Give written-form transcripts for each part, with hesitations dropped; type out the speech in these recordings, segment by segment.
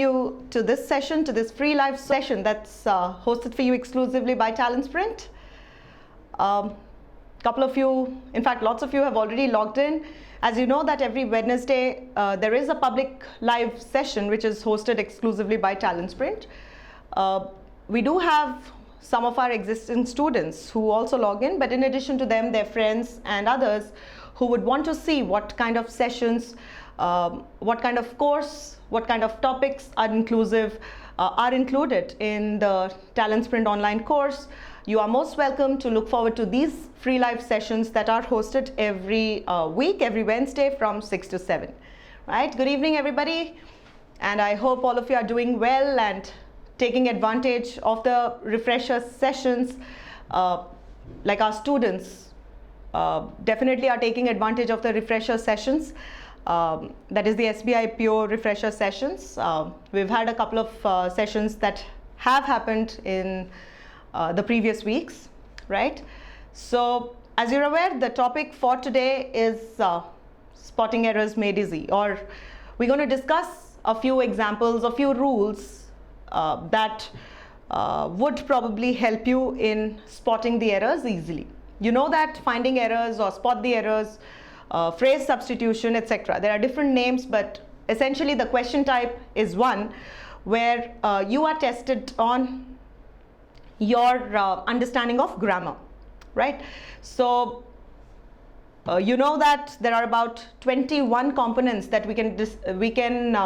you to this session, to this free live session that's hosted for you exclusively by TalentSprint. Couple of you, in fact, lots of you have already logged in. As you know that every Wednesday, there is a public live session which is hosted exclusively by TalentSprint. We do have some of our existing students who also log in, but in addition to them, their friends and others who would want to see what kind of sessions, what kind of course, what kind of topics are included in the TalentSprint online course. You are most welcome to look forward to these free live sessions that are hosted every week, every Wednesday from 6 to 7. Right? Good evening, everybody. And I hope all of you are doing well and taking advantage of the refresher sessions, like our students definitely are taking advantage of the refresher sessions. That is the SBI PO refresher sessions. We've had a couple of sessions that have happened in the previous weeks, right? So as you're aware, the topic for today is spotting errors made easy, or we're going to discuss a few examples, a few rules that would probably help you in spotting the errors easily. You know that finding errors or spot the errors, phrase substitution, etc. There are different names, but essentially the question type is one where you are tested on your understanding of grammar, right? So you know that there are about 21 components that we can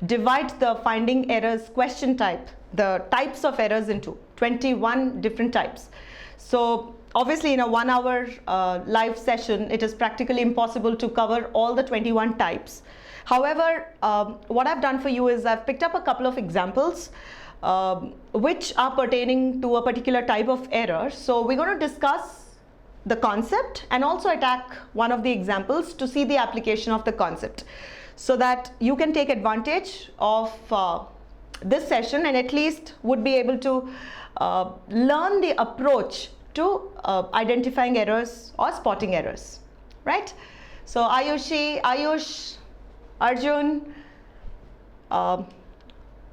divide the finding errors question type, the types of errors, into 21 different types. So obviously in a 1 hour live session, it is practically impossible to cover all the 21 types. However, what I've done for you is I've picked up a couple of examples which are pertaining to a particular type of error. So we're going to discuss the concept and also attack one of the examples to see the application of the concept, so that you can take advantage of this session and at least would be able to learn the approach to identifying errors or spotting errors, right? So Ayush, Arjun,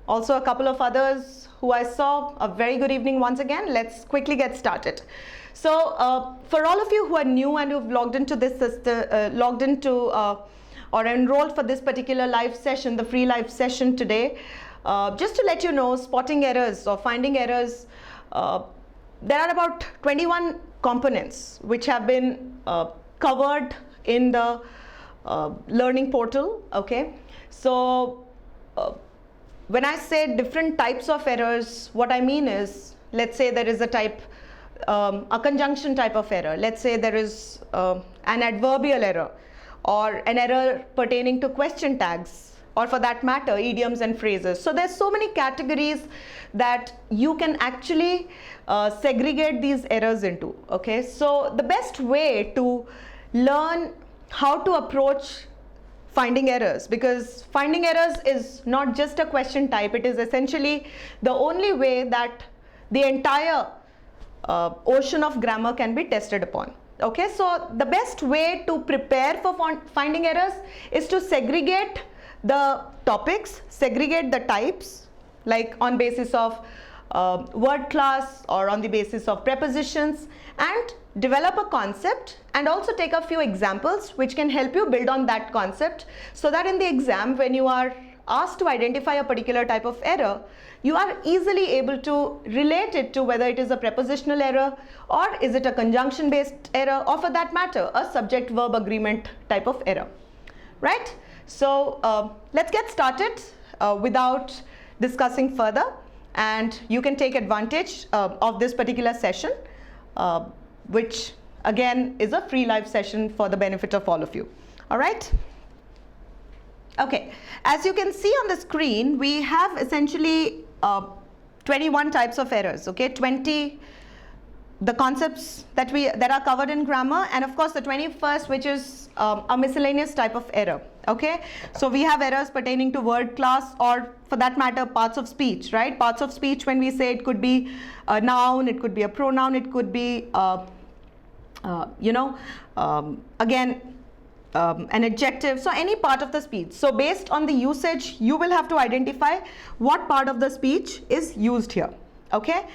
also a couple of others who I saw, a very good evening once again. Let's quickly get started. So for all of you who are new and who've logged into this or enrolled for this particular live session, the free live session today, just to let you know, spotting errors or finding errors, there are about 21 components which have been covered in the learning portal, okay? So when I say different types of errors, what I mean is, let's say there is a type, a conjunction type of error. Let's say there is an adverbial error, or an error pertaining to question tags, or for that matter, idioms and phrases. So there's so many categories that you can actually segregate these errors into, okay? So the best way to learn how to approach finding errors, because finding errors is not just a question type, it is essentially the only way that the entire ocean of grammar can be tested upon. Okay, so the best way to prepare for finding errors is to segregate the topics, segregate the types, like on basis of word class or on the basis of prepositions, and develop a concept and also take a few examples which can help you build on that concept, so that in the exam, when you are asked to identify a particular type of error, you are easily able to relate it to whether it is a prepositional error, or is it a conjunction based error, or for that matter a subject verb agreement type of error, right? So let's get started without discussing further, and you can take advantage of this particular session, which again is a free live session for the benefit of all of you. All right. Okay, as you can see on the screen, we have essentially 21 types of errors, okay? 20 the concepts that are covered in grammar, and of course the 21st, which is a miscellaneous type of error, okay? So we have errors pertaining to word class, or for that matter parts of speech, right? Parts of speech, when we say, it could be a noun, it could be a pronoun, it could be again an adjective, so any part of the speech. So based on the usage, you will have to identify what part of the speech is used here. Okay.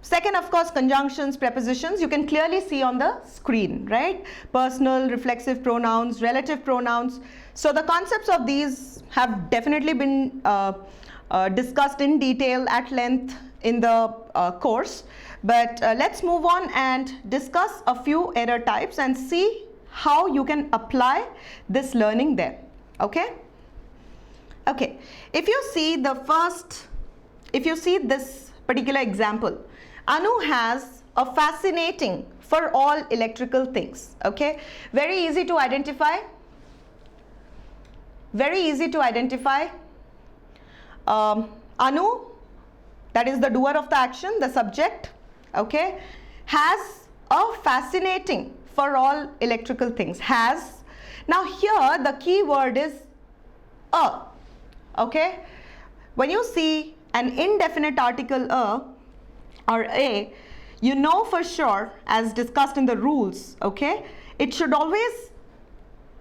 Second, of course, conjunctions, prepositions, you can clearly see on the screen, right? Personal, reflexive pronouns, relative pronouns. So the concepts of these have definitely been discussed in detail at length in the course. But let's move on and discuss a few error types and see how you can apply this learning there. Okay? Okay. If you see this particular example, Anu has a fascinating for all electrical things. Okay? Very easy to identify. Very easy to identify. Anu, that is the doer of the action, the subject, okay, has a fascinating for all electrical things. Has. Now here the key word is a. Okay. When you see an indefinite article a or a, you know for sure, as discussed in the rules, okay, it should always,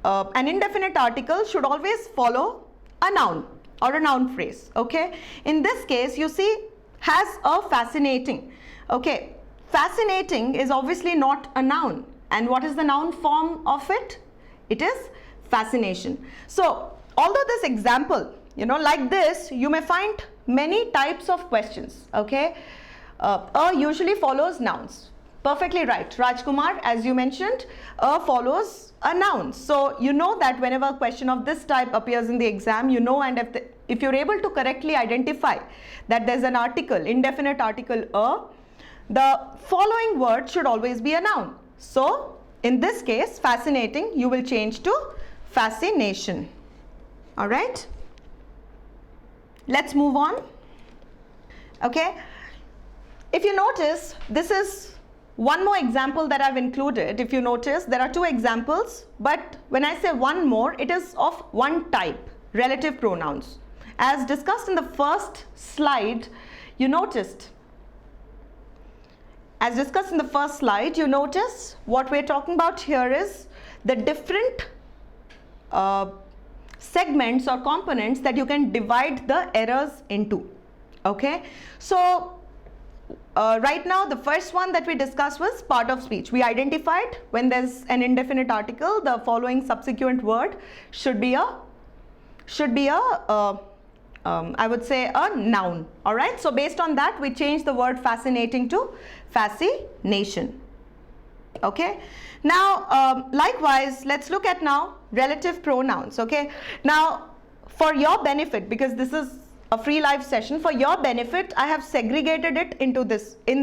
an indefinite article should always follow a noun or a noun phrase. Okay. In this case, you see, has a fascinating. Okay. Fascinating is obviously not a noun. And what is the noun form of it? It is fascination. So, although this example, like this, you may find many types of questions. Okay. A usually follows nouns. Perfectly right. Rajkumar, as you mentioned, a follows a noun. So, you know that whenever a question of this type appears in the exam, and if you're able to correctly identify that there's an article, indefinite article a, the following word should always be a noun. So, in this case, fascinating, you will change to fascination. All right. Let's move on. Okay. If you notice, this is one more example that I've included. If you notice, there are two examples, but when I say one more, it is of one type, relative pronouns. As discussed in the first slide, you noticed, what we're talking about here is the different segments or components that you can divide the errors into. Okay. So, right now, the first one that we discussed was part of speech. We identified when there's an indefinite article, the following subsequent word should be a I would say a noun. All right. So based on that, we changed the word fascinating to fascination. Okay. Now, likewise, let's look at now relative pronouns. Okay. Now, for your benefit, because this is a free live session, for your benefit, I have segregated it in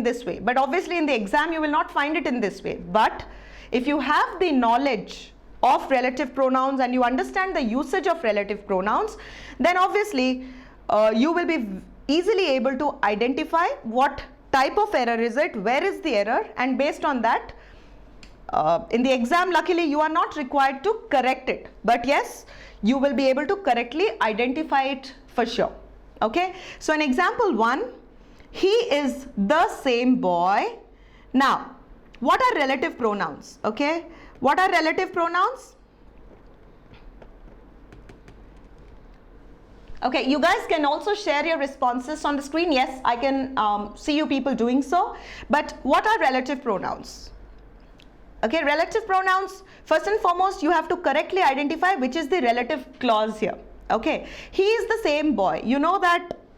this way. But obviously in the exam, you will not find it in this way. But if you have the knowledge of relative pronouns and you understand the usage of relative pronouns, then obviously you will be easily able to identify what type of error is it, where is the error, and based on that, in the exam, luckily you are not required to correct it. But yes, you will be able to correctly identify it for sure. Okay, so in example 1, he is the same boy. Now, what are relative pronouns? Okay, what are relative pronouns? Okay, you guys can also share your responses on the screen. Yes, I can see you people doing so. But what are relative pronouns? Okay, relative pronouns, first and foremost, you have to correctly identify which is the relative clause here. Okay, he is the same boy. You know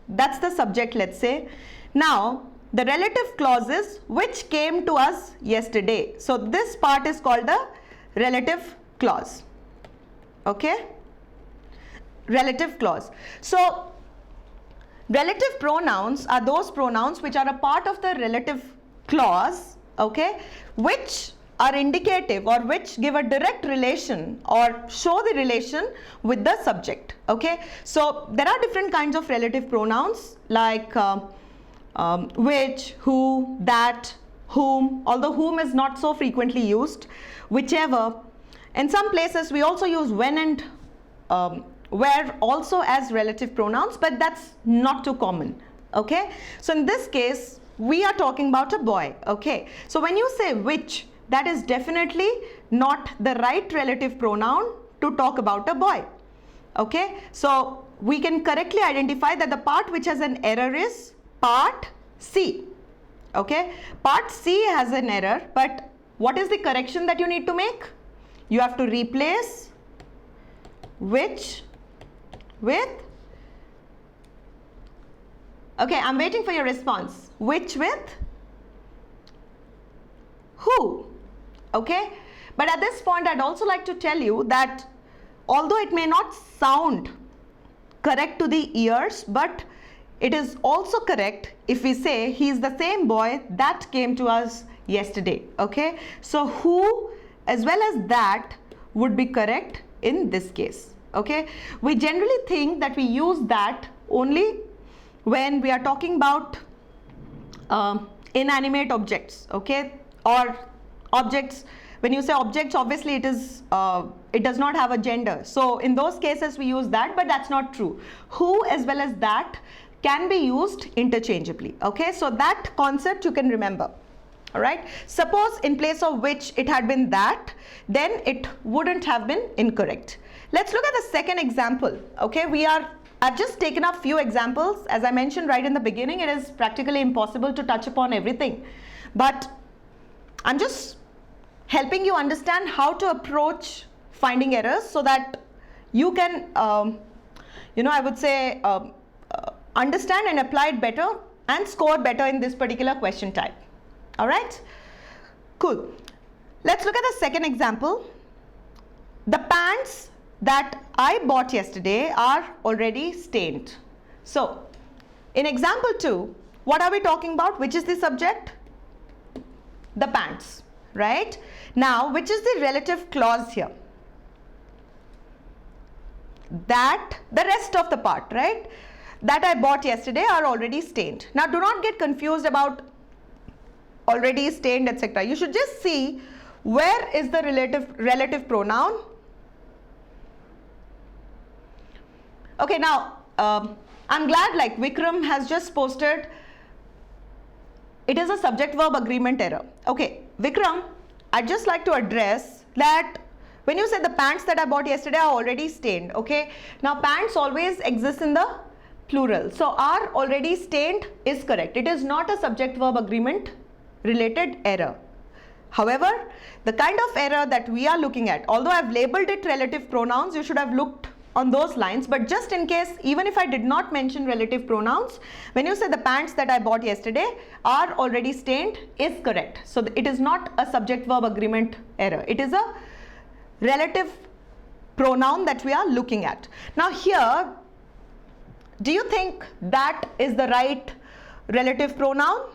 that's the subject, let's say. Now, the relative clause is which came to us yesterday. So, this part is called the relative clause. Okay, relative clause. So, relative pronouns are those pronouns which are a part of the relative clause, okay, which are indicative or which give a direct relation or show the relation with the subject. Okay, so there are different kinds of relative pronouns like which, who, that, whom, although whom is not so frequently used, whichever. In some places we also use when and where also as relative pronouns, but that's not too common. Okay, so in this case we are talking about a boy. Okay, so when you say which, that is definitely not the right relative pronoun to talk about a boy. Okay, so we can correctly identify that the part which has an error is part C. Okay, part C has an error, but what is the correction that you need to make? You have to replace which with, okay, I'm waiting for your response. Which with who? Okay, but at this point I'd also like to tell you that although it may not sound correct to the ears, but it is also correct if we say he is the same boy that came to us yesterday. Okay, so who as well as that would be correct in this case. Okay, we generally think that we use that only when we are talking about inanimate objects, okay, or objects. When you say objects, obviously it is it does not have a gender, so in those cases we use that, but that's not true. Who as well as that can be used interchangeably. Okay, so that concept you can remember. All right, suppose in place of which it had been that, then it wouldn't have been incorrect. Let's look at the second example. Okay, I've just taken up few examples. As I mentioned right in the beginning, it is practically impossible to touch upon everything, but I'm just helping you understand how to approach finding errors so that you can I would say understand and apply it better and score better in this particular question type. All right, cool. Let's look at the second example. The pants that I bought yesterday are already stained. So in example 2, what are we talking about? Which is the subject? The pants, right? Now, which is the relative clause here? That, the rest of the part, right? That I bought yesterday are already stained. Now, do not get confused about already stained, etc. You should just see where is the relative pronoun. Okay, now I'm glad like Vikram has just posted it is a subject-verb agreement error. Okay, Vikram, I'd just like to address that when you say the pants that I bought yesterday are already stained. Okay, now pants always exist in the plural, so are already stained is correct. It is not a subject-verb agreement related error. However, the kind of error that we are looking at, although I've labeled it relative pronouns, you should have looked on those lines, but just in case, even if I did not mention relative pronouns, when you say the pants that I bought yesterday are already stained is correct. So it is not a subject-verb agreement error. It is a relative pronoun that we are looking at. Now here, do you think that is the right relative pronoun?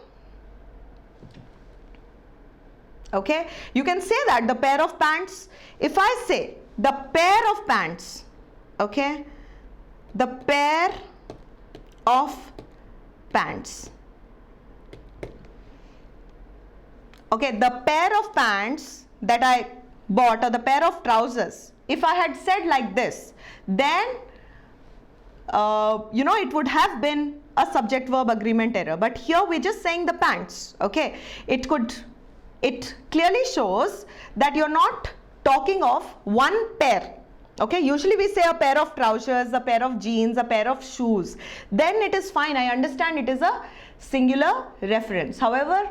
Okay, you can say that the pair of pants, if I say the pair of pants, okay, the pair of pants, okay, the pair of pants that I bought or the pair of trousers, if I had said like this, then it would have been a subject-verb agreement error, but here we're just saying the pants. Okay, it clearly shows that you're not talking of one pair. Okay, usually we say a pair of trousers, a pair of jeans, a pair of shoes. Then it is fine. I understand it is a singular reference. However,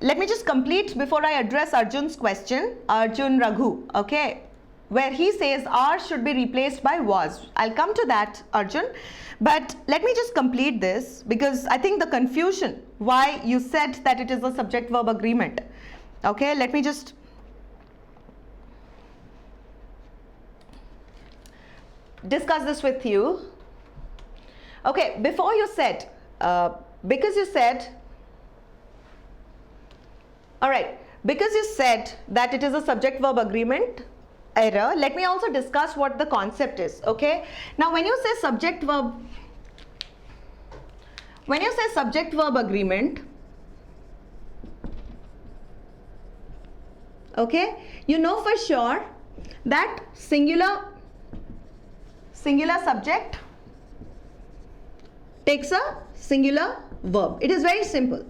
let me just complete before I address Arjun's question, Arjun Raghu, okay, where he says are should be replaced by was. I'll come to that, Arjun. But let me just complete this because I think the confusion why you said that it is a subject-verb agreement. Okay, let me just discuss this with you. Okay, before you said, because you said that it is a subject-verb agreement error, let me also discuss what the concept is. Okay, now when you say subject-verb agreement, okay, you know for sure that singular subject takes a singular verb. It is very simple.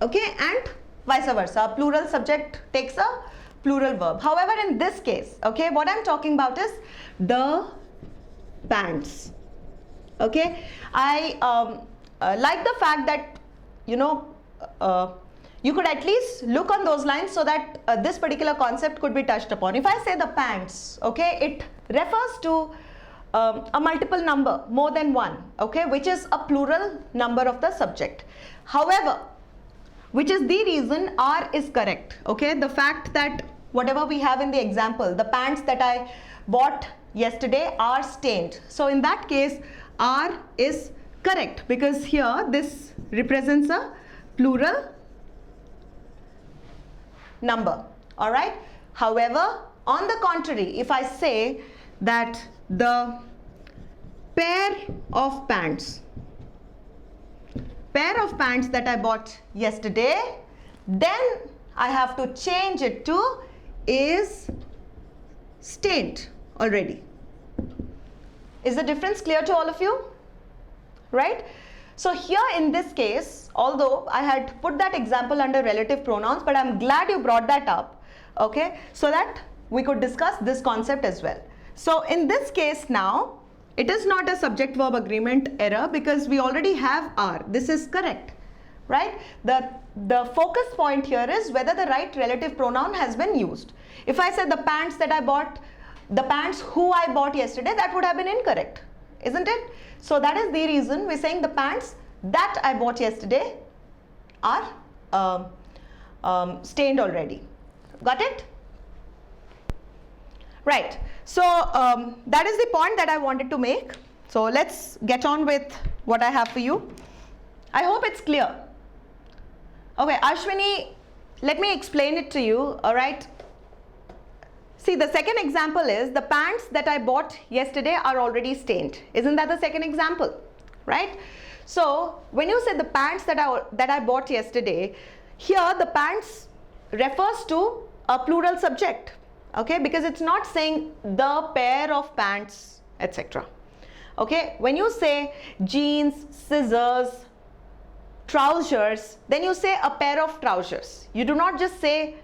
Okay, and vice versa. A plural subject takes a plural verb. However, in this case, okay, what I'm talking about is the pants. Okay, I like the fact that, you know, you could at least look on those lines so that this particular concept could be touched upon. If I say the pants, okay, it refers to a multiple number, more than one, okay, which is a plural number of the subject. However, which is the reason R is correct, okay, the fact that whatever we have in the example, the pants that I bought yesterday are stained. So in that case, R is correct because here this represents a plural number. All right. However, on the contrary, if I say that the pair of pants that I bought yesterday, then I have to change it to is stained already. Is the difference clear to all of you? Right? So here in this case, although I had put that example under relative pronouns, but I'm glad you brought that up, okay, so that we could discuss this concept as well. So in this case now, it is not a subject-verb agreement error because we already have R. This is correct, right? The focus point here is whether the right relative pronoun has been used. If I said the pants that I bought, the pants who I bought yesterday, that would have been incorrect, isn't it? So that is the reason we're saying the pants that I bought yesterday are stained already. Got it? Right. So that is the point that I wanted to make. So let's get on with what I have for you. I hope it's clear. Okay, Ashwini, let me explain it to you. All right. See, the second example is the pants that I bought yesterday are already stained. Isn't that the second example? Right? So when you say the pants that I bought yesterday, here the pants refers to a plural subject. Okay, because it's not saying the pair of pants, etc. Okay, when you say jeans, scissors, trousers, then you say a pair of trousers. You do not just say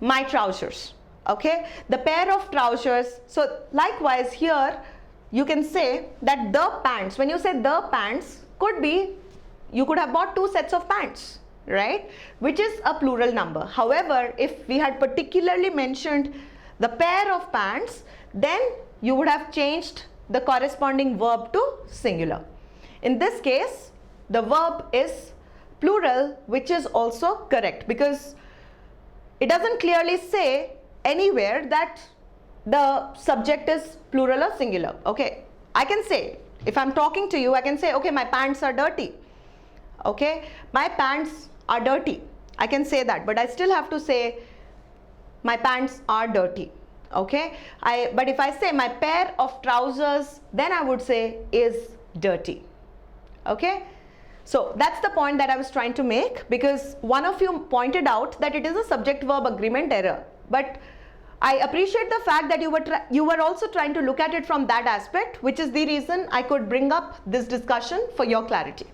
my trousers. Okay, the pair of trousers. So likewise here you can say that the pants, when you say the pants, could be you could have bought two sets of pants, right, which is a plural number. However, if we had particularly mentioned the pair of pants, then you would have changed the corresponding verb to singular. In this case, the verb is plural, which is also correct because it doesn't clearly say anywhere that the subject is plural or singular. Okay, I can say, if I'm talking to you, I can say, okay, my pants are dirty. Okay, my pants are dirty. I can say that, but I still have to say my pants are dirty. Okay, but if I say my pair of trousers, then I would say is dirty. Okay, so that's the point that I was trying to make because one of you pointed out that it is a subject-verb agreement error. But I appreciate the fact that you were also trying to look at it from that aspect, which is the reason I could bring up this discussion for your clarity.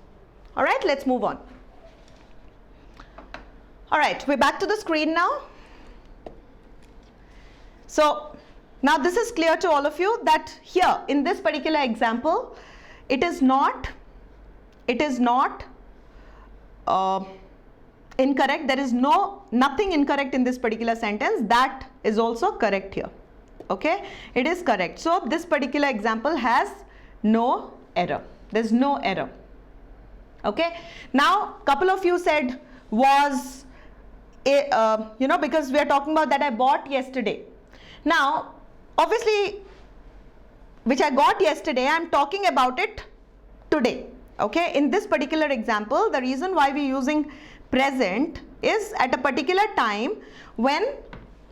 All right, let's move on. All right, we're back to the screen now. So now this is clear to all of you that here in this particular example, it is not incorrect. There is nothing incorrect in this particular sentence. That is also correct here. Okay, it is correct. So this particular example has no error. There's no error. Okay, now couple of you said was because we are talking about that I bought yesterday. Now obviously which I got yesterday, I'm talking about it today. Okay, in this particular example, the reason why we're using present is at a particular time when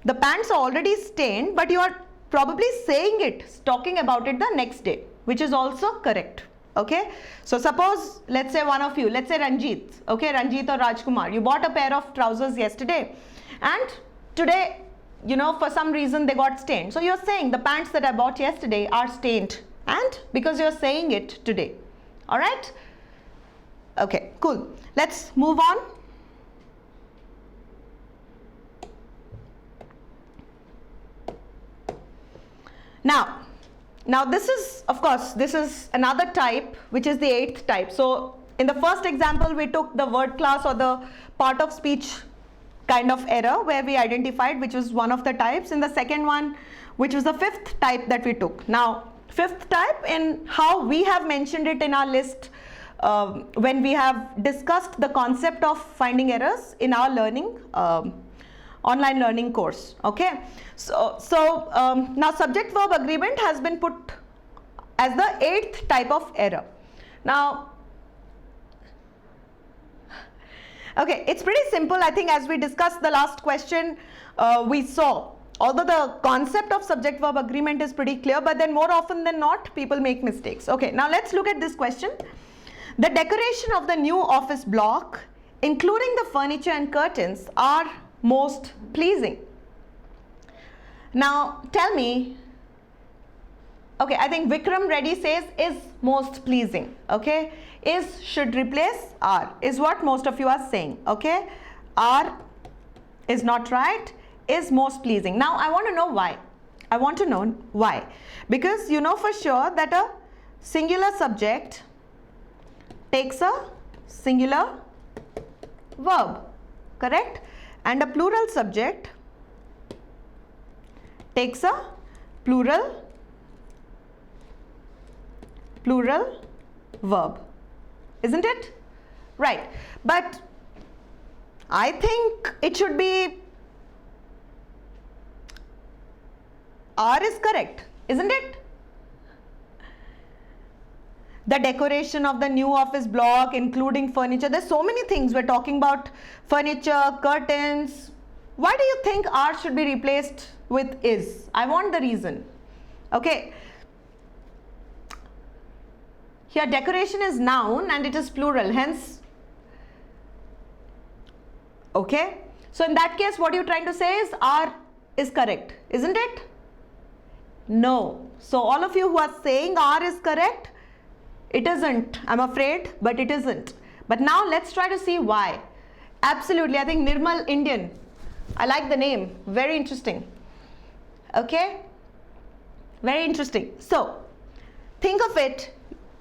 the pants are already stained, but you are probably saying it, talking about it the next day, which is also correct. Okay, so suppose, let's say one of you, let's say Ranjit, okay, Ranjit or Rajkumar, you bought a pair of trousers yesterday and today, for some reason they got stained. So you're saying the pants that I bought yesterday are stained, and because you're saying it today. All right, Okay, cool. Let's move on. Now this is, of course, this is another type, which is the 8th type. So in the first example, we took the word class or the part of speech kind of error where we identified which was one of the types. In the second one, which was the 5th type that we took. Now 5th type, in how we have mentioned it in our list when we have discussed the concept of finding errors in our learning online learning course. Okay, so now subject verb agreement has been put as the 8th type of error. Now, okay, it's pretty simple. I think as we discussed the last question, we saw, although the concept of subject verb agreement is pretty clear, but then more often than not, people make mistakes. Okay, now let's look at this question. The decoration of the new office block, including the furniture and curtains, are most pleasing. Now tell me, okay, I think Vikram Reddy says is most pleasing. Okay, is should replace are, is what most of you are saying. Okay, are is not right, is most pleasing. Now I want to know why. I want to know why, because you know for sure that a singular subject takes a singular verb, correct? And a plural subject takes a plural verb, isn't it? Right, but I think it should be are is correct, isn't it? The decoration of the new office block, including furniture. There's so many things. We're talking about furniture, curtains. Why do you think are should be replaced with is? I want the reason. Okay. Here decoration is noun and it is plural, hence. Okay. So in that case, what you're trying to say is are is correct, isn't it? No. So all of you who are saying are is correct, it isn't, I'm afraid, but it isn't. But now let's try to see why. Absolutely, I think Nirmal Indian. I like the name, very interesting. Okay, very interesting. So, think of it,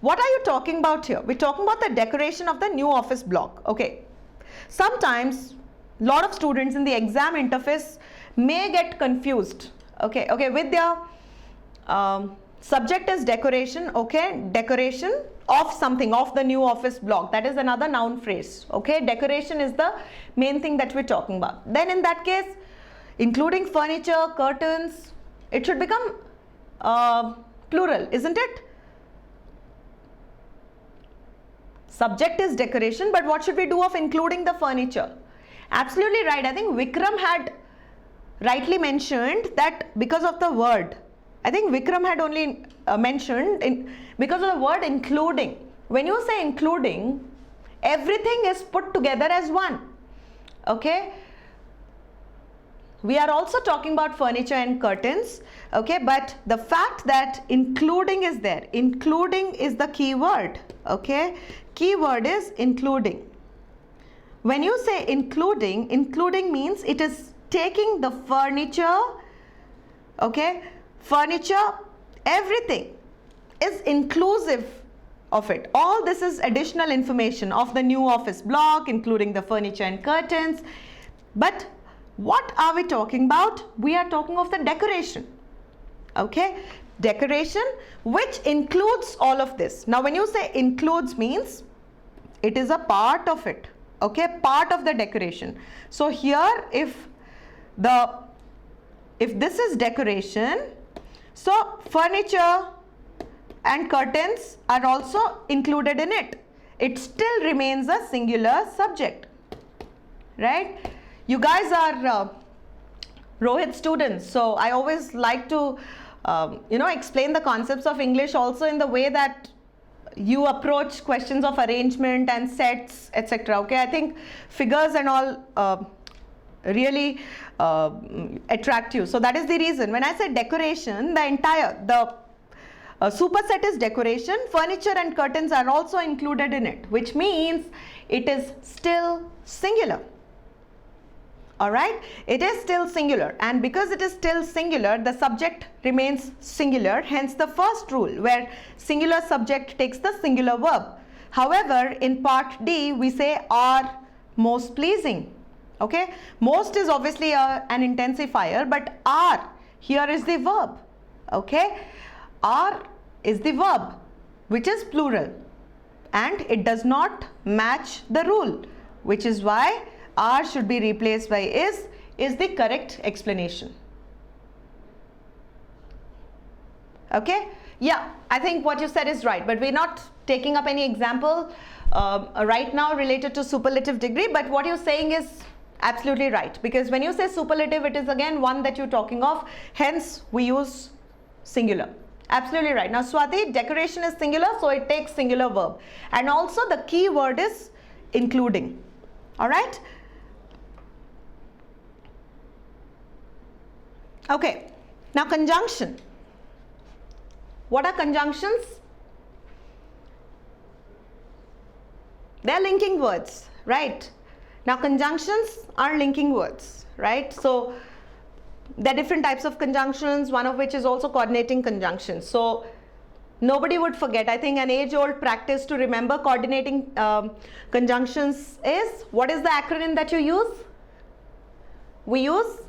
what are you talking about here? We're talking about the decoration of the new office block. Okay, sometimes a lot of students in the exam interface may get confused. Okay, with their subject is decoration, okay, decoration of something, of the new office block. That is another noun phrase, okay. Decoration is the main thing that we're talking about. Then in that case, including furniture, curtains, it should become plural, isn't it? Subject is decoration, but what should we do of including the furniture? Absolutely right. I think Vikram had rightly mentioned that because of the word. I think Vikram had only mentioned because of the word including. When you say including, everything is put together as one. Okay. We are also talking about furniture and curtains. Okay. But the fact that including is there, including is the key word. Okay. Key word is including. When you say including, including means it is taking the furniture. Okay. Furniture, everything is inclusive of it. All this is additional information of the new office block, including the furniture and curtains. But what are we talking about? We are talking of the decoration. Okay, decoration which includes all of this. Now when you say includes means it is a part of it. Okay, part of the decoration. So here if this is decoration, so furniture and curtains are also included in it. It still remains a singular subject, right? You guys are Rohit students, so I always like to explain the concepts of English also in the way that you approach questions of arrangement and sets, etc. Okay, I think figures and all really attract you. So that is the reason when I say decoration, the entire A superset is decoration. Furniture and curtains are also included in it, which means it is still singular. Alright, it is still singular, and because it is still singular, the subject remains singular, hence the first rule where singular subject takes the singular verb. However, in part D, we say are most pleasing. Okay, most is obviously an intensifier, but are here is the verb. Okay, are is the verb, which is plural, and it does not match the rule, which is why are should be replaced by is the correct explanation. Okay, yeah, I think what you said is right, but we're not taking up any example right now related to superlative degree, but what you're saying is absolutely right, because when you say superlative, it is again one that you're talking of, hence we use singular. Absolutely right. Now Swati, decoration is singular, so it takes singular verb, and also the key word is including. All right. Okay, now conjunction. What are conjunctions? They are linking words, right? Now conjunctions are linking words, right? So there are different types of conjunctions, one of which is also coordinating conjunctions. So nobody would forget. I think an age-old practice to remember coordinating conjunctions is, what is the acronym that you use? We use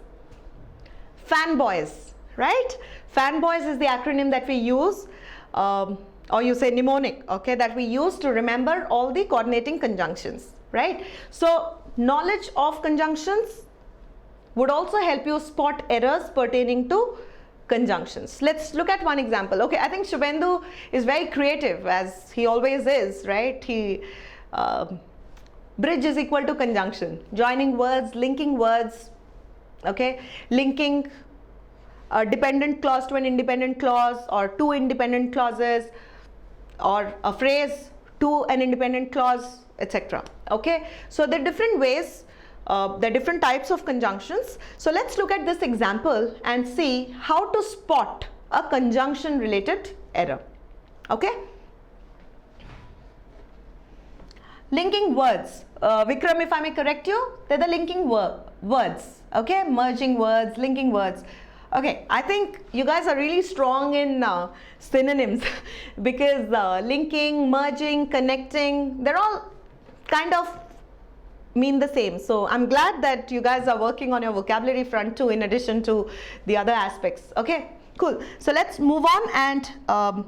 fanboys, right? Fanboys is the acronym that we use, or you say mnemonic, okay, that we use to remember all the coordinating conjunctions, right? So knowledge of conjunctions would also help you spot errors pertaining to conjunctions. Let's look at one example. Okay, I think Shubhendu is very creative, as he always is, right? He bridge is equal to conjunction, joining words, linking words. Okay, linking a dependent clause to an independent clause, or two independent clauses, or a phrase to an independent clause, etc. Okay, so there are different ways, there are different types of conjunctions. So let's look at this example and see how to spot a conjunction related error. Okay, linking words. Vikram, if I may correct you, they're the linking words. Okay, merging words, linking words. Okay, I think you guys are really strong in synonyms because linking, merging, connecting, they're all kind of mean the same. So I'm glad that you guys are working on your vocabulary front too, in addition to the other aspects. Okay, cool. So let's move on and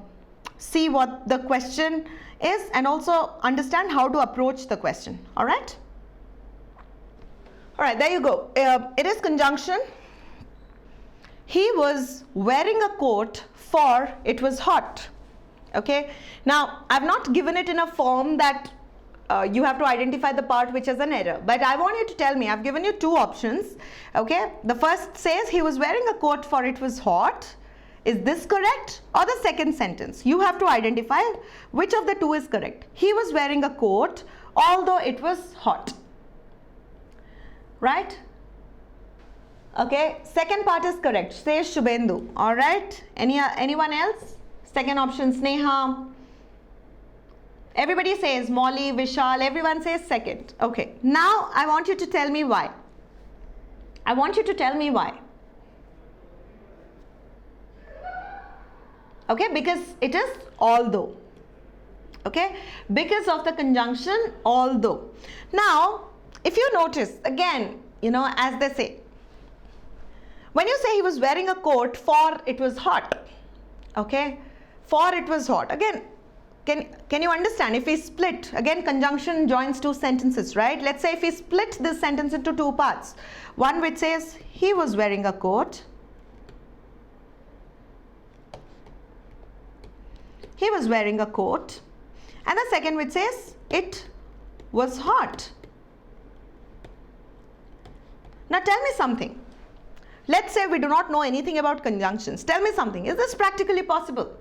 see what the question is, and also understand how to approach the question. All right. All right, there you go. It is conjunction. He was wearing a coat for it was hot. Okay. Now, I've not given it in a form that you have to identify the part which is an error. But I want you to tell me, I've given you two options. Okay. The first says he was wearing a coat for it was hot. Is this correct? Or the second sentence? You have to identify which of the two is correct. He was wearing a coat although it was hot. Right? Okay, second part is correct, says Shubhendu. All right, anyone else? Second option, Sneha. Everybody says Molly, Vishal, everyone says second. Okay, now I want you to tell me why. I want you to tell me why. Okay, because it is although. Okay, because of the conjunction although. Now, if you notice, again, you know, as they say, when you say he was wearing a coat for it was hot, okay, for it was hot, again, can you understand if we split, again conjunction joins two sentences, right? Let's say if we split this sentence into two parts, one which says he was wearing a coat, he was wearing a coat, and the second which says it was hot. Now tell me something. Let's say we do not know anything about conjunctions. Tell me something. Is this practically possible?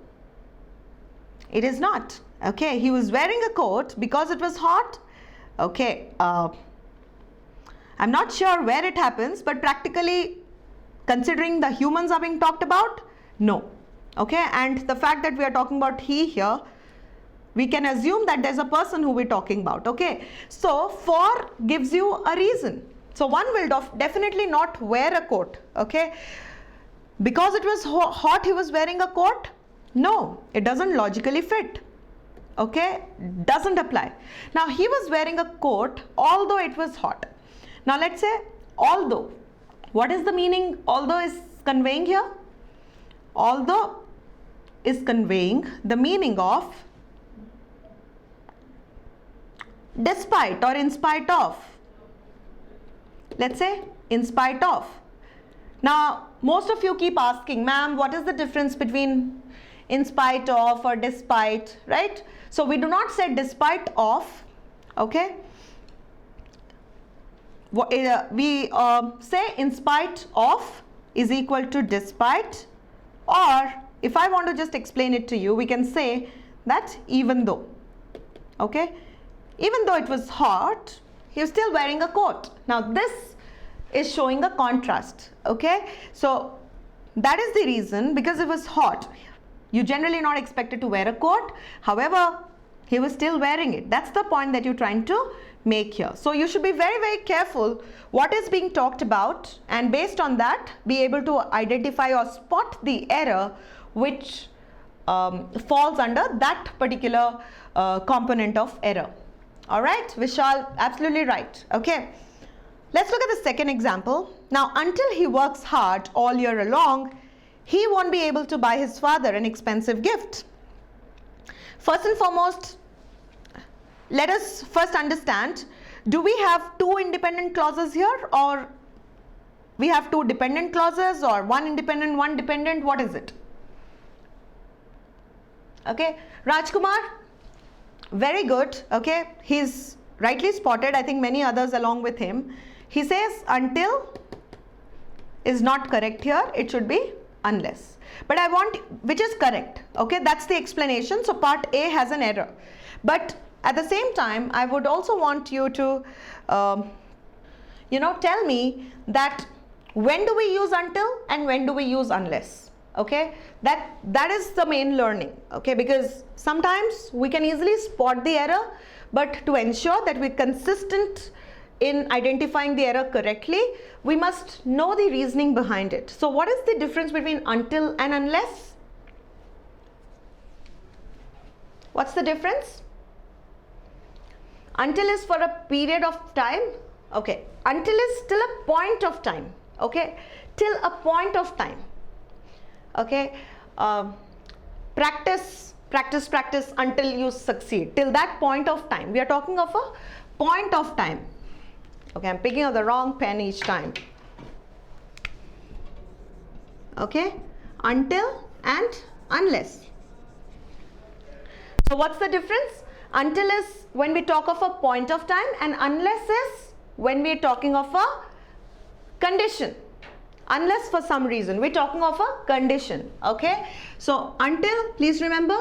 It is not. Okay, he was wearing a coat because it was hot. Okay, I'm not sure where it happens, but practically, considering the humans are being talked about, no. Okay, and the fact that we are talking about he here, we can assume that there's a person who we're talking about. Okay, so for gives you a reason. So one will definitely not wear a coat. Okay, because it was hot he was wearing a coat? No, it doesn't logically fit. Okay, doesn't apply. Now he was wearing a coat although it was hot. Now let's say although. What is the meaning although is conveying here? Although is conveying the meaning of despite or in spite of. Let's say in spite of. Now most of you keep asking, ma'am, what is the difference between in spite of or despite, right? So we do not say despite of, okay? We say in spite of is equal to despite, or if I want to just explain it to you, we can say that even though, okay? Even though it was hot, he was still wearing a coat. Now this is showing a contrast, okay? So that is the reason, because it was hot. You generally not expected to wear a coat. However, he was still wearing it. That's the point that you're trying to make here. So you should be very, very careful what is being talked about, and based on that, be able to identify or spot the error which falls under that particular component of error. All right, Vishal, absolutely right. Okay, let's look at the second example. Now, until he works hard all year long, he won't be able to buy his father an expensive gift. First and foremost, let us first understand, do we have two independent clauses here, or we have two dependent clauses, or one independent, one dependent? What is it? Okay, Rajkumar, very good. Okay, he's rightly spotted. I think many others along with him. He says until is not correct here. It should be unless. But I want which is correct. Okay, that's the explanation. So part A has an error. But at the same time, I would also want you to, tell me that when do we use until and when do we use unless? Okay, that is the main learning. Okay, because sometimes we can easily spot the error, but to ensure that we're consistent in identifying the error correctly, we must know the reasoning behind it. So what is the difference between until and unless? What's the difference? Until is for a period of time. Okay, until is still a point of time. Okay, till a point of time. Okay, practice until you succeed. Till that point of time. We are talking of a point of time. Okay, I'm picking up the wrong pen each time. Okay, until and unless. So what's the difference? Until is when we talk of a point of time, and unless is when we're talking of a condition. Unless for some reason we're talking of a condition. Okay, so until, please remember,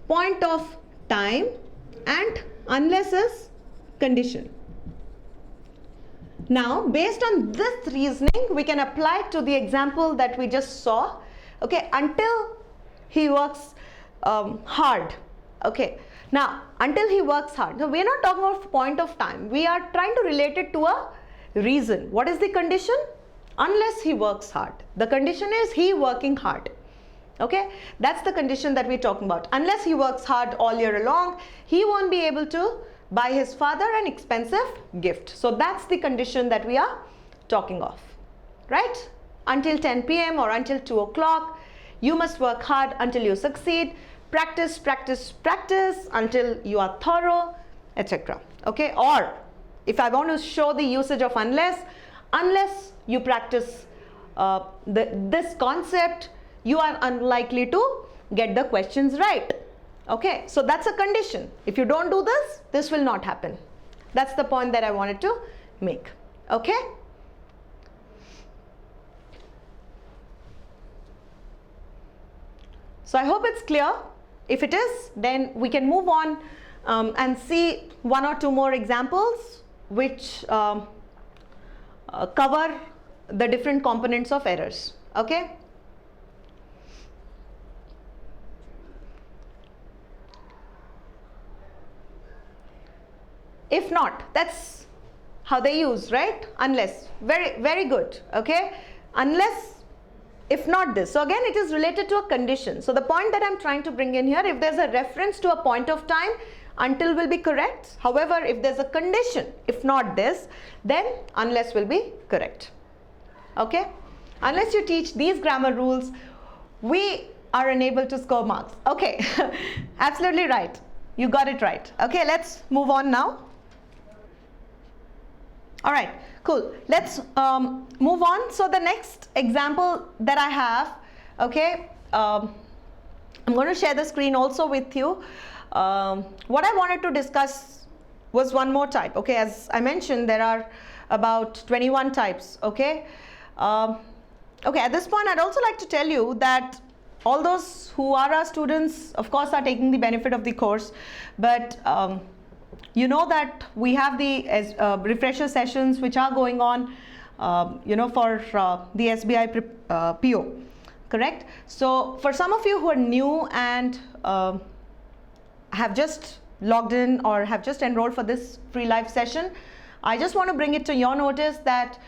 point of time, and unless is condition. Now based on this reasoning, we can apply it to the example that we just saw. Okay, until he works hard. Okay, now until he works hard. So we are not talking about point of time. We are trying to relate it to a reason. What is the condition? Unless he works hard. The condition is he working hard. Okay, that's the condition that we're talking about. Unless he works hard all year long, he won't be able to buy his father an expensive gift. So that's the condition that we are talking of, right? Until 10 p.m. or until 2 o'clock, you must work hard until you succeed. Practice, practice, practice until you are thorough, etc. Okay, or if I want to show the usage of unless you practice this concept, you are unlikely to get the questions right. Okay, so that's a condition. If you don't do this, this will not happen. That's the point that I wanted to make. Okay. So I hope it's clear. If it is, then we can move on and see one or two more examples which cover the different components of errors. Okay. if not, that's how they use, right? Unless, very, very good, okay? Unless, if not this. So again, it is related to a condition. So the point that I'm trying to bring in here, if there's a reference to a point of time, until will be correct. However, if there's a condition, if not this, then unless will be correct, okay? Unless you teach these grammar rules, we are unable to score marks. Okay, absolutely right. You got it right. Okay, let's move on now. All right, cool. Let's move on. So the next example that I have, okay, I'm going to share the screen also with you. What I wanted to discuss was one more type. Okay, as I mentioned, there are about 21 types. Okay. Okay, at this point, I'd also like to tell you that all those who are our students, of course, are taking the benefit of the course, but you know that we have the refresher sessions which are going on, you know, for the SBI PO, correct? So for some of you who are new and have just logged in or have just enrolled for this free live session, I just want to bring it to your notice that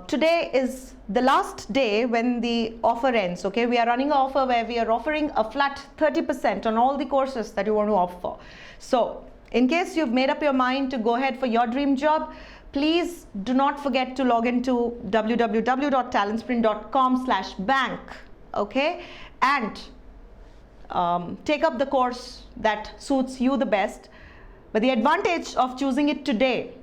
today is the last day when the offer ends. Okay, we are running an offer where we are offering a flat 30% on all the courses that you want to opt for. So in case you've made up your mind to go ahead for your dream job, please do not forget to log into www.talentsprint.com/bank, okay, and take up the course that suits you the best. But the advantage of choosing it today,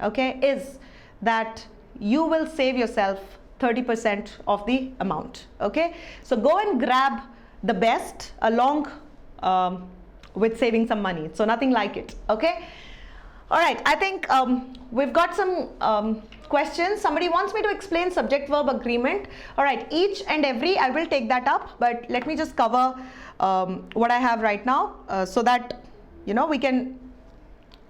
okay, is that you will save yourself 30% of the amount. Okay, so go and grab the best along with saving some money. So nothing like it. Okay, all right, I think we've got some questions. Somebody wants me to explain subject verb agreement. All right, each and every, I will take that up, but let me just cover what I have right now so that, you know, we can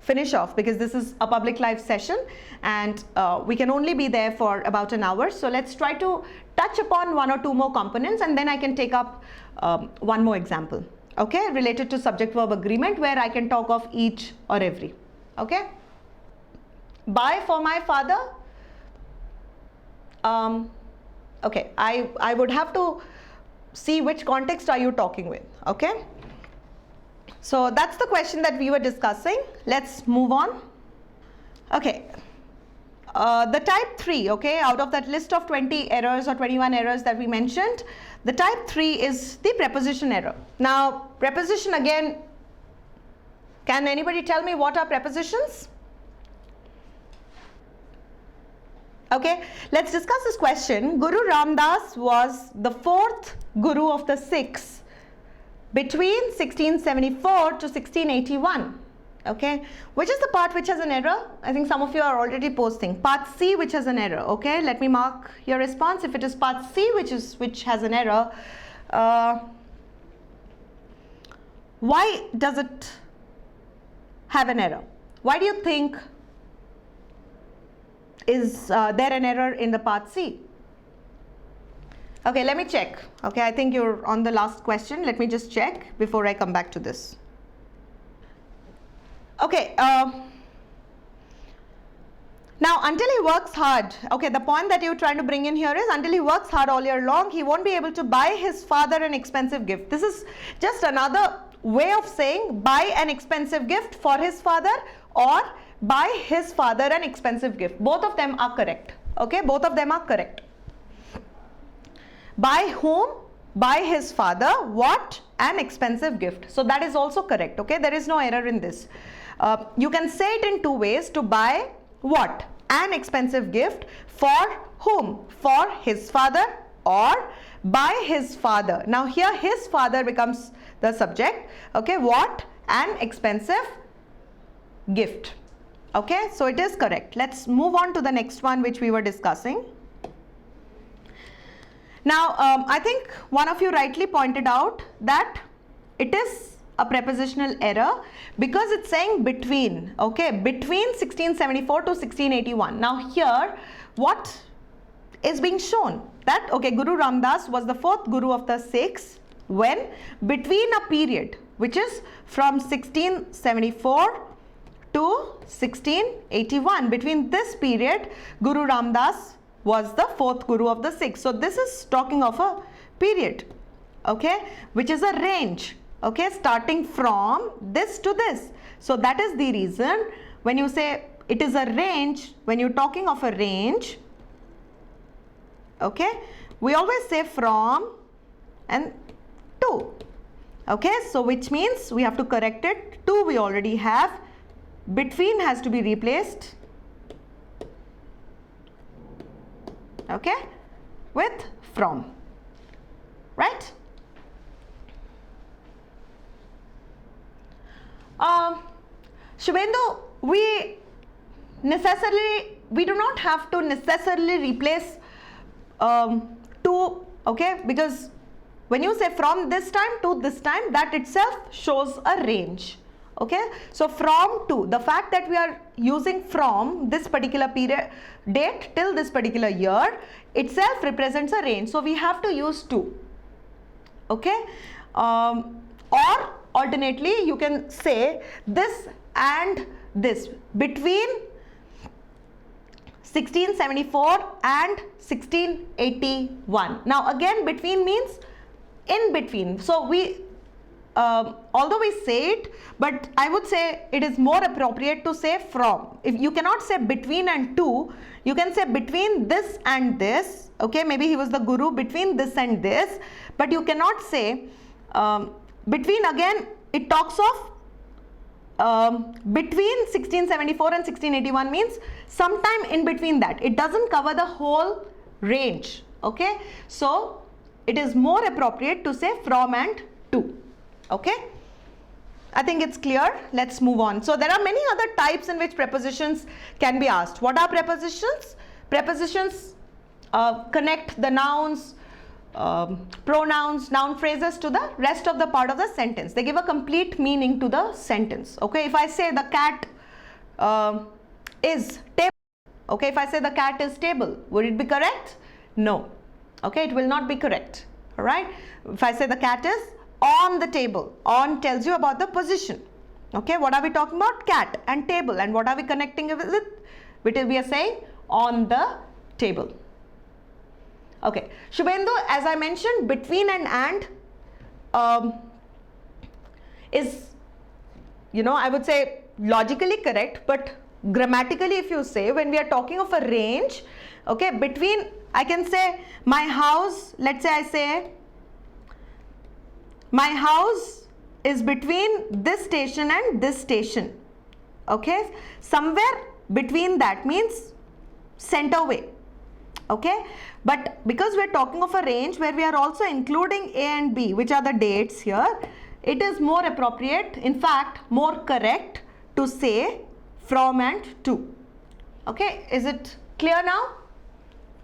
finish off, because this is a public live session and we can only be there for about an hour. So let's try to touch upon one or two more components, and then I can take up one more example, okay, related to subject verb agreement, where I can talk of each or every. Okay, buy for my father. Okay, I would have to see which context are you talking with. Okay, so that's the question that we were discussing. Let's move on. Okay, the type 3, okay, out of that list of 20 errors or 21 errors that we mentioned, the type 3 is the preposition error. Now, preposition, again, can anybody tell me what are prepositions? Okay, let's discuss this question. Guru Ramdas was the 4th Guru of the Sikhs between 1674 to 1681. Okay, which is the part which has an error? I think some of you are already posting. Part C, which has an error. Okay, let me mark your response. If it is part C which has an error, why does it have an error? Why do you think is there an error in the part C? Okay, let me check. Okay, I think you're on the last question. Let me just check before I come back to this. Okay, now until he works hard, okay, the point that you're trying to bring in here is until he works hard all year long, he won't be able to buy his father an expensive gift. This is just another way of saying buy an expensive gift for his father or buy his father an expensive gift. Both of them are correct. Okay, both of them are correct. By whom? By his father. What? An expensive gift. So that is also correct. Okay, there is no error in this. You can say it in two ways. To buy what? An expensive gift. For whom? For his father, or by his father. Now here his father becomes the subject. Okay, what? An expensive gift. Okay, so it is correct. Let's move on to the next one which we were discussing. Now, I think one of you rightly pointed out that it is a prepositional error because it's saying between, okay, between 1674 to 1681. Now here, what is being shown? That, okay, Guru Ramdas was the 4th Guru of the Sikhs when? Between a period which is from 1674 to 1681. Between this period, Guru Ramdas was the 4th Guru of the Sikhs. So this is talking of a period, okay, which is a range, okay, starting from this to this. So that is the reason when you say it is a range, when you're talking of a range, okay, we always say from and to, okay, so which means we have to correct it. To we already have, between has to be replaced, okay, with from, right? Shubhendu, we do not have to necessarily replace to, okay, because when you say from this time to this time, that itself shows a range, okay. So from to, the fact that we are using from this particular period date till this particular year itself represents a range, so we have to use to, okay. Or alternately you can say this and this, between 1674 and 1681. Now again, between means in between. So we although we say it, but I would say it is more appropriate to say from. If you cannot say between and to, you can say between this and this, okay, maybe he was the Guru between this and this, but you cannot say between. Again, it talks of between 1674 and 1681 means sometime in between that. It doesn't cover the whole range, okay. So it is more appropriate to say from and to, okay. I think it's clear. Let's move on. So there are many other types in which prepositions can be asked. What are prepositions? Prepositions connect the nouns, pronouns, noun phrases to the rest of the part of the sentence. They give a complete meaning to the sentence, okay. If I say the cat is table, okay, if I say the cat is table, would it be correct? No, okay, it will not be correct, all right. If I say the cat is on the table, on tells you about the position, okay. What are we talking about? Cat and table, and what are we connecting it with? We are saying on the table. Okay, Shubhendu, as I mentioned, between and is, you know, I would say logically correct, but grammatically if you say, when we are talking of a range, okay, between, I can say my house, let's say I say my house is between this station and this station, okay, somewhere between that means center way, okay. But because we are talking of a range where we are also including A and B, which are the dates here, it is more appropriate, in fact more correct, to say from and to, okay. Is it clear now?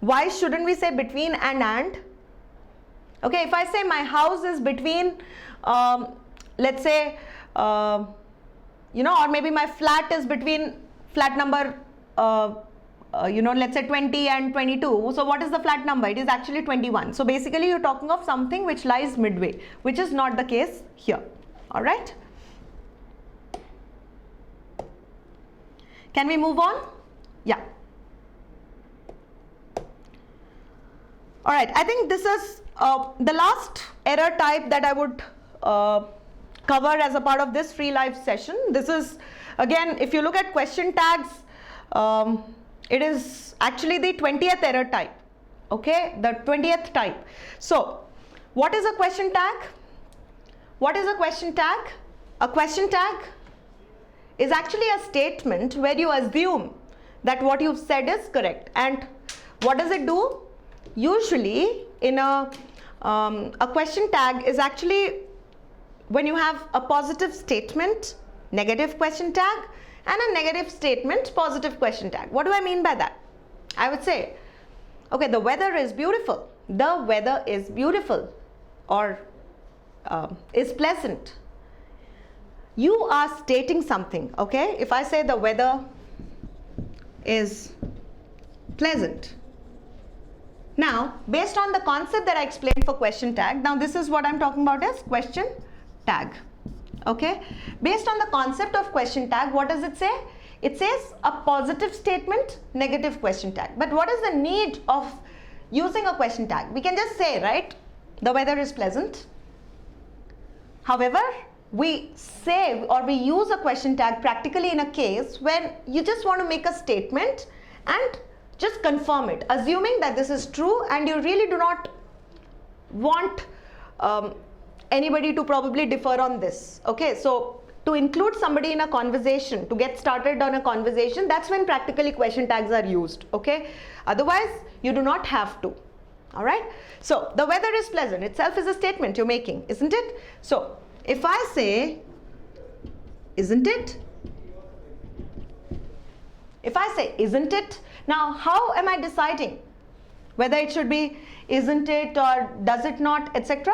Why shouldn't we say between and? Okay, if I say my house is between, let's say, you know, or maybe my flat is between flat number, you know, let's say 20 and 22. So what is the flat number? It is actually 21. So basically you're talking of something which lies midway, which is not the case here. All right. Can we move on? Yeah. All right. I think this is the last error type that I would cover as a part of this free live session. This is, again, if you look at question tags, it is actually the 20th error type, okay, the 20th type. So what is a question tag? What is a question tag? A question tag is actually a statement where you assume that what you've said is correct. And what does it do? Usually in a question tag is actually when you have a positive statement, negative question tag, and a negative statement, positive question tag. What do I mean by that? I would say, okay, the weather is beautiful. The weather is beautiful, or is pleasant. You are stating something, okay? If I say the weather is pleasant. Now, based on the concept that I explained for question tag, now this is what I'm talking about as question tag, Okay, based on the concept of question tag, what does it say? It says a positive statement, negative question tag. But what is the need of using a question tag? We can just say, right, the weather is pleasant. However, we say or we use a question tag practically in a case when you just want to make a statement and just confirm it, assuming that this is true, and you really do not want anybody to probably differ on this. Okay, so to include somebody in a conversation, to get started on a conversation, that's when practically question tags are used. Okay, otherwise you do not have to. All right, so the weather is pleasant itself is a statement you're making, isn't it? So if I say, isn't it? If I say, isn't it? Now, how am I deciding whether it should be isn't it or does it not, etc.?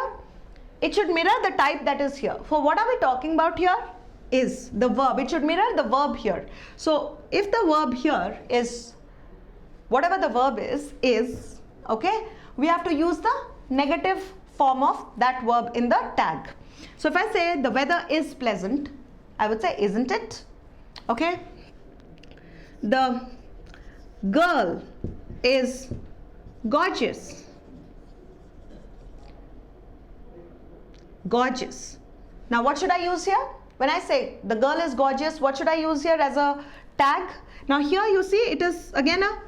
It should mirror the type that is here. For what are we talking about here? Is the verb. It should mirror the verb here. So if the verb here is, whatever the verb is, okay, we have to use the negative form of that verb in the tag. So if I say the weather is pleasant, I would say, isn't it? Okay. The girl is gorgeous. Gorgeous. Now what should I use here? When I say the girl is gorgeous, what should I use here as a tag? Now here you see it is again a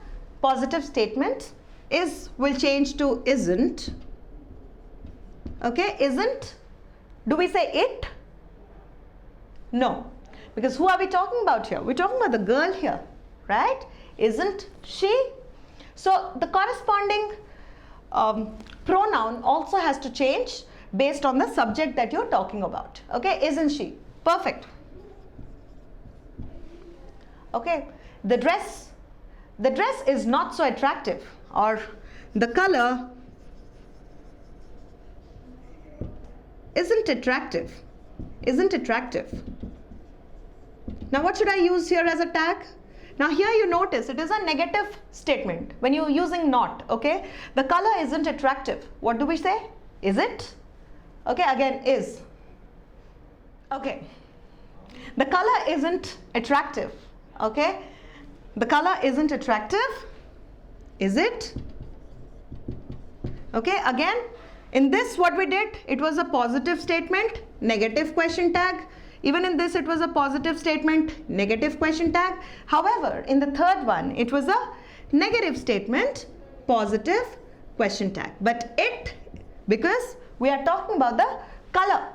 positive statement. Is will change to isn't. Okay, isn't. Do we say it? No. Because who are we talking about here? We're talking about the girl here, right? Isn't she? So the corresponding pronoun also has to change based on the subject that you're talking about. Okay, isn't she? Perfect. Okay, the dress is not so attractive, or the color isn't attractive. Isn't attractive. Now what should I use here as a tag? Now here you notice it is a negative statement when you're using not. Okay, the color isn't attractive. What do we say? Is it? Okay, again, is. Okay, the color isn't attractive. Okay, the color isn't attractive. Is it? Okay, again, in this what we did, it was a positive statement, negative question tag. Even in this it was a positive statement, negative question tag. However, in the third one it was a negative statement, positive question tag. But it, because we are talking about the color,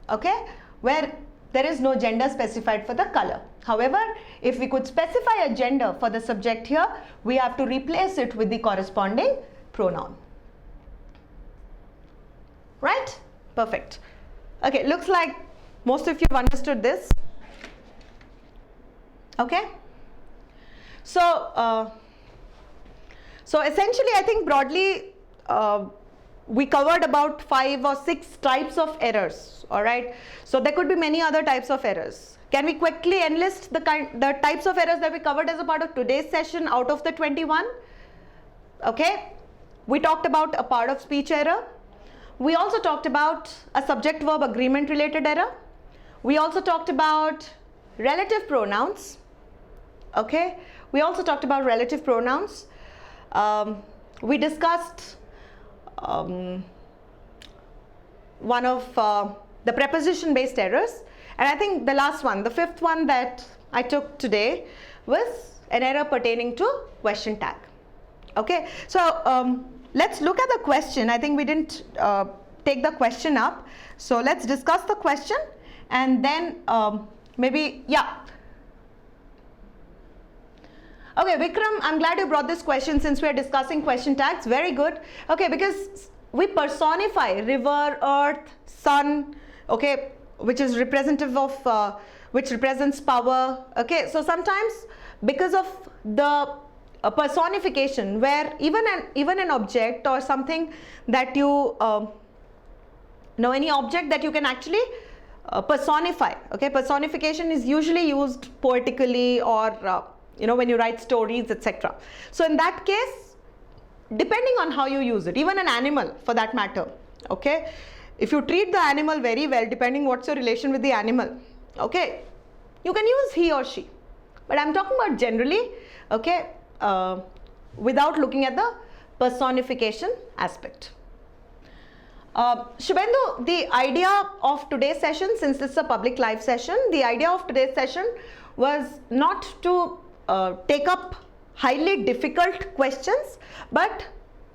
okay, where there is no gender specified for the color. However, if we could specify a gender for the subject here, we have to replace it with the corresponding pronoun. Right? Perfect. Okay, looks like most of you have understood this. Okay? So, so essentially I think broadly we covered about 5 or 6 types of errors. All right? So there could be many other types of errors. Can we quickly enlist the types of errors that we covered as a part of today's session out of the 21? Okay? We talked about a part of speech error. We also talked about a subject-verb agreement related error. We also talked about relative pronouns. Okay, we also talked about relative pronouns. We discussed one of the preposition based errors, and I think the last one, the 5th one that I took today, was an error pertaining to question tag. Okay, so let's look at the question. I think we didn't take the question up, so let's discuss the question and then maybe, yeah. Okay, Vikram, I'm glad you brought this question since we are discussing question tags. Very good. Okay, because we personify river, earth, sun, okay, which is representative of, which represents power. Okay, so sometimes because of the personification, where even an object or something that you know, any object that you can actually personify. Okay, personification is usually used poetically or you know, when you write stories, etc. So in that case, depending on how you use it, even an animal for that matter, okay, if you treat the animal very well, depending what's your relation with the animal, okay, you can use he or she. But I'm talking about generally, okay, without looking at the personification aspect. Shubhendu, the idea of today's session, since this is a public live session, the idea of today's session was not to take up highly difficult questions, but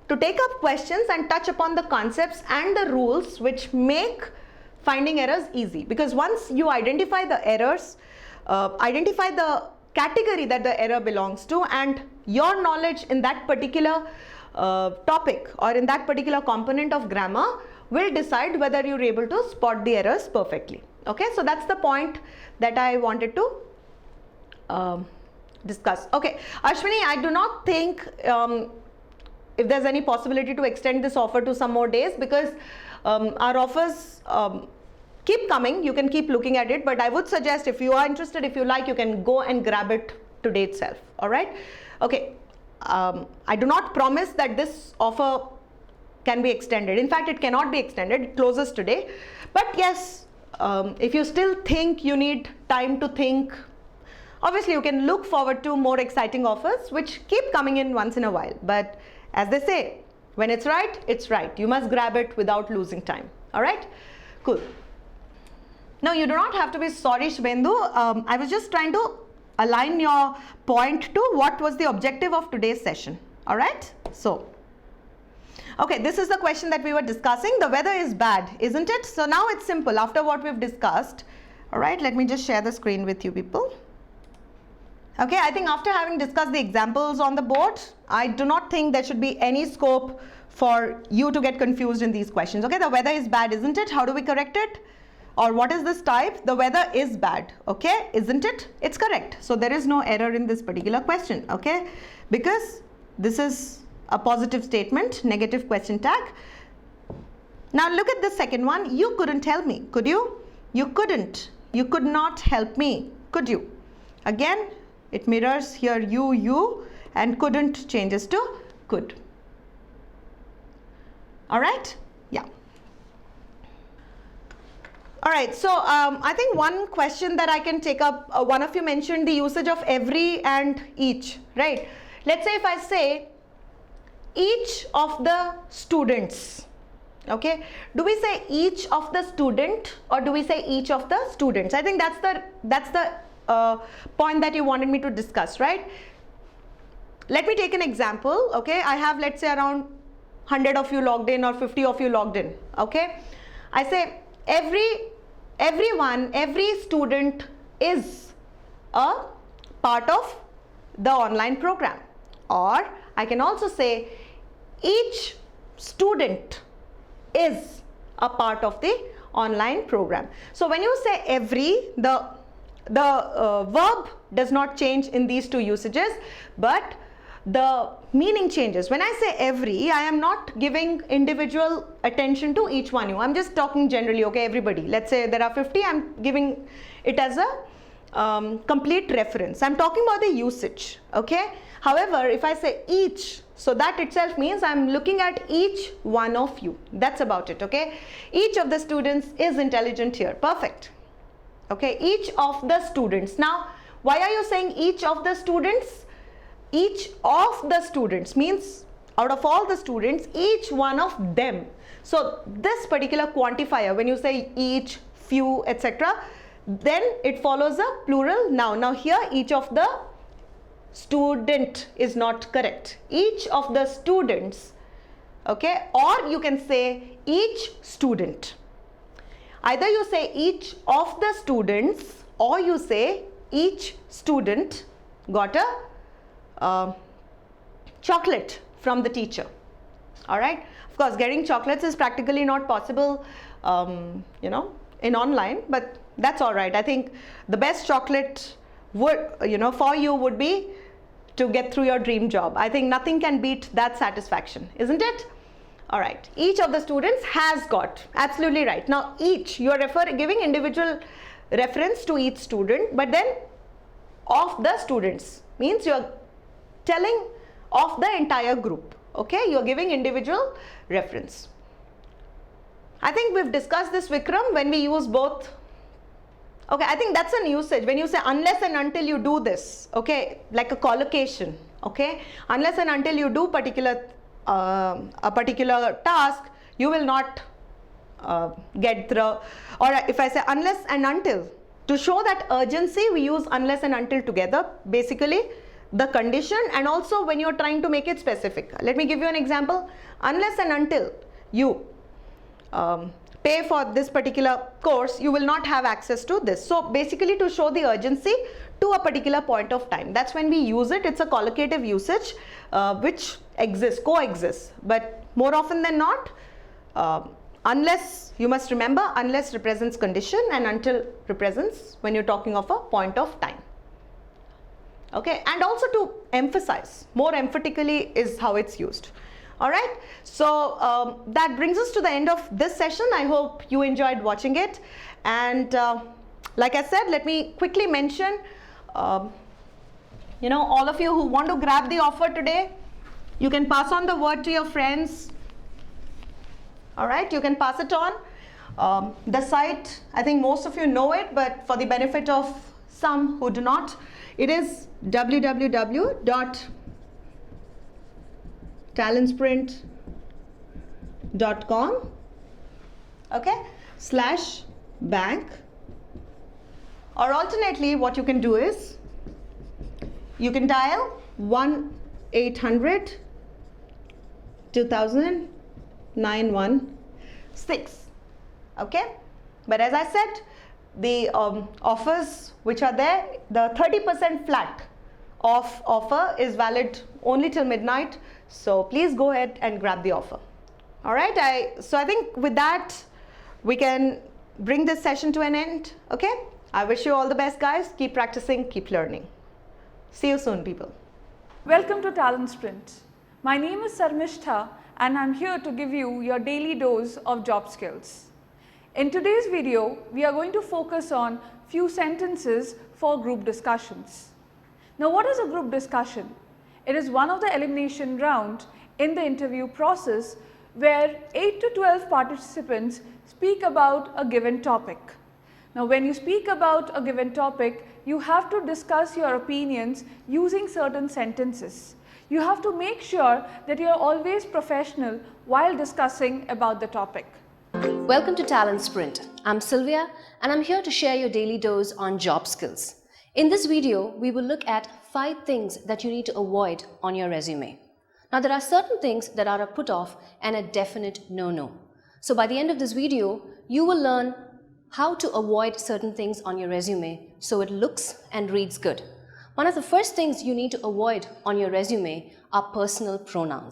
to take up questions and touch upon the concepts and the rules which make finding errors easy. Because once you identify the errors, identify the category that the error belongs to, and your knowledge in that particular topic or in that particular component of grammar will decide whether you're able to spot the errors perfectly. Okay, so that's the point that I wanted to discuss. Okay, Ashwini, I do not think if there's any possibility to extend this offer to some more days, because our offers keep coming. You can keep looking at it, but I would suggest, if you are interested, if you like, you can go and grab it today itself. All right. Okay. I do not promise that this offer can be extended. In fact, it cannot be extended. It closes today. But yes, if you still think you need time to think, obviously you can look forward to more exciting offers which keep coming in once in a while. But as they say, when it's right, it's right. You must grab it without losing time. All right. Cool. Now, you do not have to be sorry, Shubhendu. I was just trying to align your point to what was the objective of today's session. All right. So, okay, this is the question that we were discussing. The weather is bad, isn't it? So now it's simple after what we've discussed. All right, let me just share the screen with you people. Okay, I think after having discussed the examples on the board, I do not think there should be any scope for you to get confused in these questions. Okay, the weather is bad, isn't it? How do we correct it? Or what is this type? The weather is bad. Okay, isn't it? It's correct. So there is no error in this particular question. Okay, because this is a positive statement, negative question tag. Now look at the second one. You couldn't tell me, could you? You couldn't. You could not help me, could you? Again, it mirrors here you, and couldn't changes to could. All right? Yeah. All right, so I think one question that I can take up, one of you mentioned the usage of every and each, right? Let's say if I say each of the students, okay, do we say each of the student or do we say each of the students? I think that's the point that you wanted me to discuss, right? Let me take an example. Okay, I have, let's say, around 100 of you logged in or 50 of you logged in. Okay, I say every student is a part of the online program, or I can also say each student is a part of the online program. So when you say every, the verb does not change in these two usages, but the meaning changes. When I say every, I am not giving individual attention to each one. I'm just talking generally, okay, everybody. Let's say there are 50, I'm giving it as a complete reference. I'm talking about the usage, okay? However, if I say each, so that itself means I'm looking at each one of you. That's about it, okay? Each of the students is intelligent here. Perfect. Okay, each of the students. Now, why are you saying each of the students? Each of the students means out of all the students, each one of them. So this particular quantifier, when you say each, few, etc., then it follows a plural noun. Now here each of the student is not correct. Each of the students, okay, or you can say each student. Either you say each of the students or you say each student got a chocolate from the teacher. All right. Of course, getting chocolates is practically not possible, you know, in online, but that's all right. I think the best chocolate would, you know, for you would be to get through your dream job. I think nothing can beat that satisfaction, isn't it? All right. Each of the students has got. Absolutely right. Now, each, you are giving individual reference to each student, but then of the students means you are telling of the entire group. Okay, you are giving individual reference. I think we've discussed this, Vikram, when we use both. Okay, I think that's an usage. When you say unless and until you do this, okay, like a collocation, okay, unless and until you do a particular task, you will not get the, or if I say unless and until, to show that urgency, we use unless and until together, basically the condition, and also when you're trying to make it specific. Let me give you an example. Unless and until you pay for this particular course, you will not have access to this. So basically to show the urgency to a particular point of time. That's when we use it. It's a collocative usage which coexists, but more often than not, unless, you must remember, unless represents condition and until represents when you're talking of a point of time. Okay, and also to emphasize, more emphatically is how it's used. All right, so that brings us to the end of this session. I hope you enjoyed watching it. And like I said, let me quickly mention, you know, all of you who want to grab the offer today, you can pass on the word to your friends. All right, you can pass it on. The site, I think most of you know it, but for the benefit of some who do not, it is www.talentsprint.com, okay, /bank, or alternately what you can do is you can dial 1-800-2000-916, okay. But as I said, the offers which are there, the 30% flat off offer is valid only till midnight, so please go ahead and grab the offer. All right, so I think with that we can bring this session to an end. Okay, I wish you all the best, guys. Keep practicing, keep learning. See you soon, people. Welcome to Talent Sprint. My name is Sarmishtha and I'm here to give you your daily dose of job skills. In today's video, we are going to focus on few sentences for group discussions. Now, what is a group discussion? It is one of the elimination round in the interview process where 8 to 12 participants speak about a given topic. Now, when you speak about a given topic, you have to discuss your opinions using certain sentences. You have to make sure that you are always professional while discussing about the topic. Welcome to Talent Sprint. I'm Sylvia and I'm here to share your daily dose on job skills. In this video, we will look at 5 things that you need to avoid on your resume. Now, there are certain things that are a put off and a definite no-no. So by the end of this video, you will learn how to avoid certain things on your resume so it looks and reads good. One of the first things you need to avoid on your resume are personal pronouns.